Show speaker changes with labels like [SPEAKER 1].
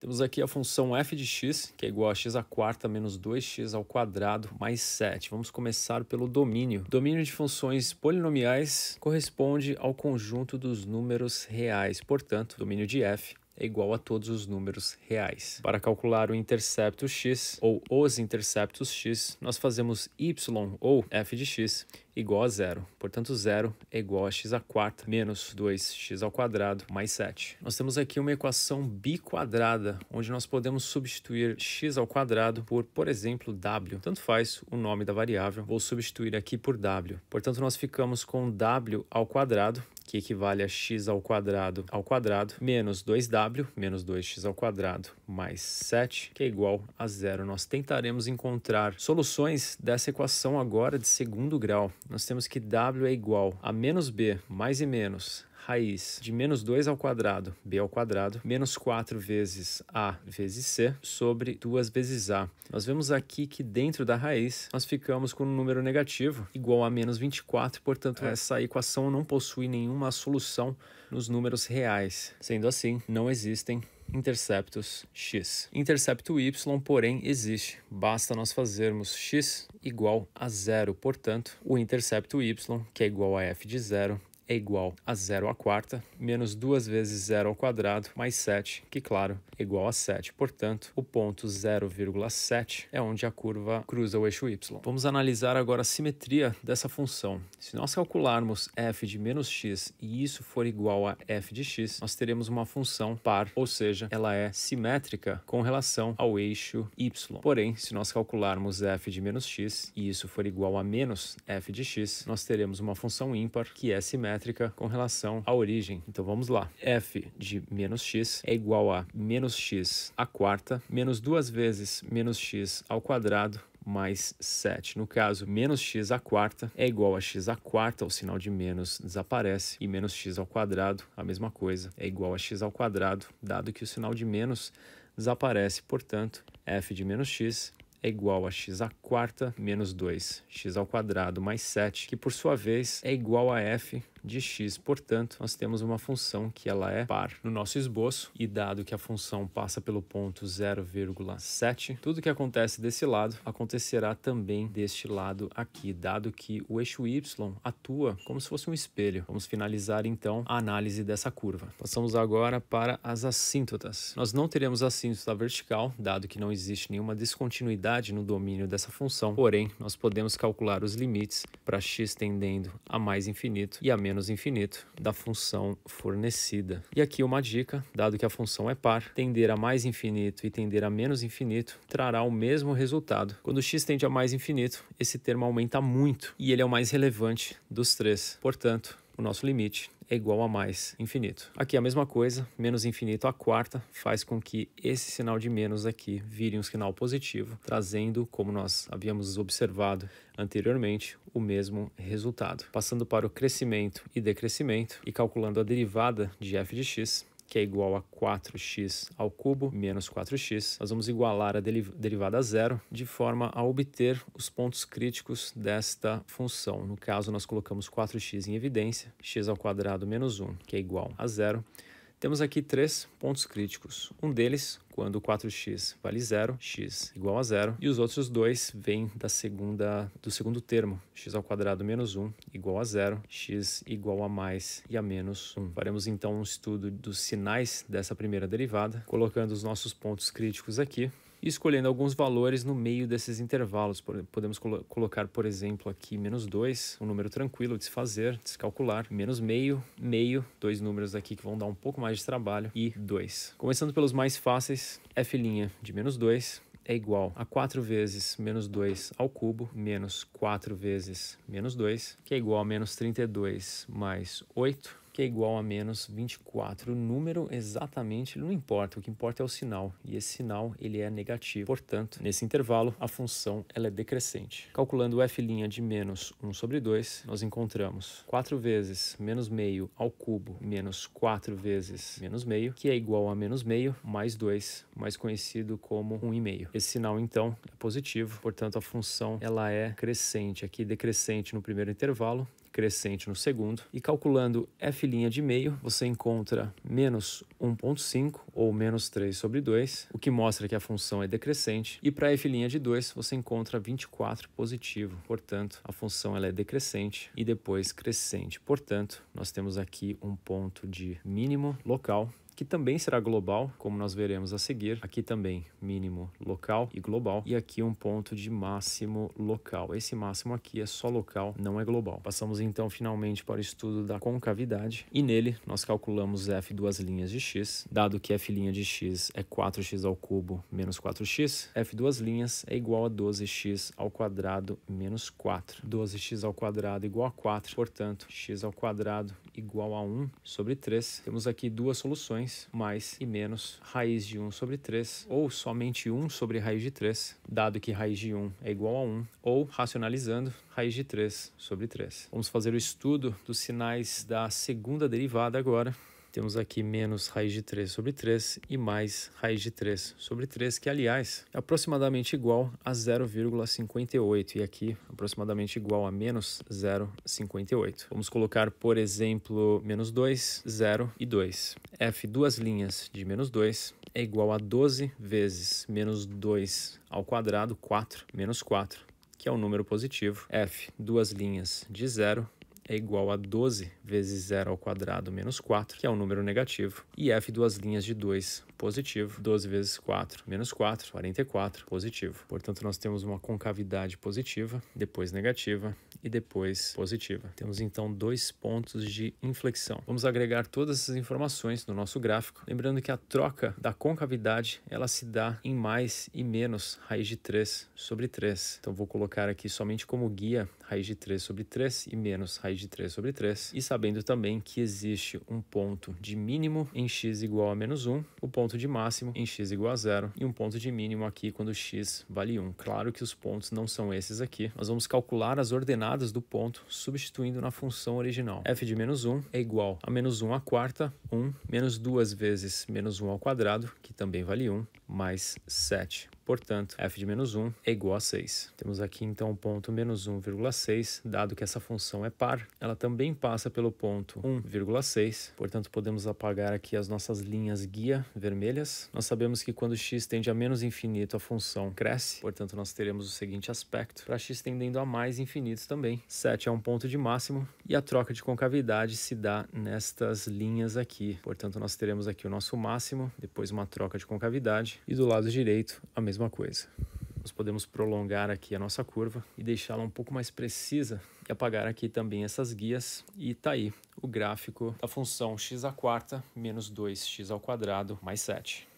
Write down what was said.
[SPEAKER 1] Temos aqui a função f de x, que é igual a x à quarta menos 2x ao quadrado mais 7. Vamos começar pelo domínio. O domínio de funções polinomiais corresponde ao conjunto dos números reais. Portanto, o domínio de f é igual a todos os números reais. Para calcular o intercepto x, ou os interceptos x, nós fazemos y, ou f de x, igual a zero. Portanto, zero é igual a x à quarta menos 2x ao quadrado mais 7. Nós temos aqui uma equação biquadrada, onde nós podemos substituir x ao quadrado por exemplo, w. Tanto faz o nome da variável. Vou substituir aqui por w. Portanto, nós ficamos com w ao quadrado, que equivale a x ao quadrado, menos 2w, menos 2x ao quadrado, mais 7, que é igual a zero. Nós tentaremos encontrar soluções dessa equação agora de segundo grau. Nós temos que w é igual a menos b, mais e menos, raiz de menos 2 ao quadrado, b ao quadrado, menos 4 vezes a vezes c, sobre 2 vezes a. Nós vemos aqui que dentro da raiz, nós ficamos com um número negativo, igual a menos 24, portanto, essa equação não possui nenhuma solução nos números reais. Sendo assim, não existem interceptos x. Intercepto y, porém, existe. Basta nós fazermos x igual a zero. Portanto, o intercepto y, que é igual a f de zero, é igual a 0 à quarta, menos 2 vezes 0 ao quadrado, mais 7, que, claro, é igual a 7. Portanto, o ponto 0,7 é onde a curva cruza o eixo y. Vamos analisar agora a simetria dessa função. Se nós calcularmos f de menos x e isso for igual a f de x, nós teremos uma função par, ou seja, ela é simétrica com relação ao eixo y. Porém, se nós calcularmos f de menos x e isso for igual a menos f de x, nós teremos uma função ímpar que é simétrica com relação à origem. Então vamos lá. F de menos x é igual a menos x à quarta, menos 2 vezes menos x ao quadrado, mais 7. No caso, menos x à quarta é igual a x à quarta, o sinal de menos desaparece, e menos x ao quadrado, a mesma coisa, é igual a x ao quadrado, dado que o sinal de menos desaparece. Portanto, f de menos x é igual a x à quarta menos 2x ao quadrado mais 7, que por sua vez é igual a f de x. Portanto, nós temos uma função que ela é par no nosso esboço, e dado que a função passa pelo ponto 0,7, tudo que acontece desse lado acontecerá também deste lado aqui, dado que o eixo y atua como se fosse um espelho. Vamos finalizar então a análise dessa curva. Passamos agora para as assíntotas. Nós não teremos assíntota vertical, dado que não existe nenhuma descontinuidade no domínio dessa função, porém, nós podemos calcular os limites para x tendendo a mais infinito e a menos infinito da função fornecida. E aqui uma dica, dado que a função é par, tender a mais infinito e tender a menos infinito trará o mesmo resultado. Quando x tende a mais infinito, esse termo aumenta muito e ele é o mais relevante dos três. Portanto, o nosso limite é igual a mais infinito. Aqui a mesma coisa, menos infinito à quarta faz com que esse sinal de menos aqui vire um sinal positivo, trazendo, como nós havíamos observado anteriormente, o mesmo resultado. Passando para o crescimento e decrescimento e calculando a derivada de f de x, que é igual a 4x ao cubo menos 4x, nós vamos igualar a derivada a zero, de forma a obter os pontos críticos desta função. No caso, nós colocamos 4x em evidência, x ao quadrado menos 1, que é igual a zero. Temos aqui três pontos críticos. Um deles, quando 4x vale zero, x igual a zero, e os outros dois vêm do segundo termo, x ao quadrado menos 1 igual a zero, x igual a mais e a menos 1. Faremos então um estudo dos sinais dessa primeira derivada, colocando os nossos pontos críticos aqui, e escolhendo alguns valores no meio desses intervalos. Podemos colocar, por exemplo, aqui menos 2, um número tranquilo de se fazer, de se calcular, menos meio, dois números aqui que vão dar um pouco mais de trabalho, e 2. Começando pelos mais fáceis, f' de menos 2 é igual a 4 vezes menos 2 ao cubo, menos 4 vezes menos 2, que é igual a menos 32 mais 8, que é igual a menos 24. O número exatamente não importa, o que importa é o sinal, e esse sinal ele é negativo. Portanto, nesse intervalo, a função ela é decrescente. Calculando o f' de menos 1 sobre 2, nós encontramos 4 vezes menos meio ao cubo menos 4 vezes menos meio, que é igual a menos meio mais 2, mais conhecido como 1,5. Esse sinal, então, é positivo, portanto, a função ela é crescente. Aqui decrescente no primeiro intervalo, crescente no segundo. E calculando f' de meio, você encontra menos 1,5 ou menos 3 sobre 2, o que mostra que a função é decrescente. E para f' de 2, você encontra 24 positivo. Portanto, a função ela é decrescente e depois crescente. Portanto, nós temos aqui um ponto de mínimo local, que também será global, como nós veremos a seguir. Aqui também mínimo local e global. E aqui um ponto de máximo local. Esse máximo aqui é só local, não é global. Passamos então finalmente para o estudo da concavidade. E nele nós calculamos f duas linhas de x. Dado que f' de x é 4x ao cubo menos 4x, f duas linhas é igual a 12x ao quadrado menos 4. 12x ao quadrado igual a 4. Portanto, x ao quadrado igual a 1 sobre 3. Temos aqui duas soluções, mais e menos raiz de 1 sobre 3, ou somente 1 sobre raiz de 3, dado que raiz de 1 é igual a 1, ou, racionalizando, raiz de 3 sobre 3. Vamos fazer o estudo dos sinais da segunda derivada agora. Temos aqui menos raiz de 3 sobre 3 e mais raiz de 3 sobre 3, que, aliás, é aproximadamente igual a 0,58 e aqui aproximadamente igual a menos 0,58. Vamos colocar, por exemplo, menos 2, 0 e 2. F duas linhas de menos 2 é igual a 12 vezes menos 2 ao quadrado, 4, menos 4, que é um número positivo. F duas linhas de 0 é igual a 12 vezes 0 ao quadrado menos 4, que é um número negativo. E f duas linhas de 2 positivo, 12 vezes 4 menos 4, 44, positivo. Portanto, nós temos uma concavidade positiva, depois negativa e depois positiva. Temos então dois pontos de inflexão. Vamos agregar todas essas informações no nosso gráfico, lembrando que a troca da concavidade ela se dá em mais e menos raiz de 3 sobre 3. Então, vou colocar aqui somente como guia raiz de 3 sobre 3 e menos raiz de 3 sobre 3. E sabendo também que existe um ponto de mínimo em x igual a menos 1, o ponto de máximo em x igual a 0 e um ponto de mínimo aqui quando x vale 1. Claro que os pontos não são esses aqui. Nós vamos calcular as ordenadas do ponto substituindo na função original. F de menos 1 é igual a menos 1 à quarta, 1, menos 2 vezes menos 1 ao quadrado, que também vale 1, mais 7. Portanto, f de menos 1 é igual a 6. Temos aqui então o ponto menos 1,6, dado que essa função é par, ela também passa pelo ponto 1,6, portanto podemos apagar aqui as nossas linhas guia vermelhas. Nós sabemos que quando x tende a menos infinito a função cresce, portanto nós teremos o seguinte aspecto, para x tendendo a mais infinito também. 7 é um ponto de máximo e a troca de concavidade se dá nestas linhas aqui, portanto nós teremos aqui o nosso máximo, depois uma troca de concavidade e do lado direito a mesma coisa. Nós podemos prolongar aqui a nossa curva e deixá-la um pouco mais precisa e apagar aqui também essas guias. E tá aí o gráfico da função x à quarta menos 2x ao quadrado mais 7.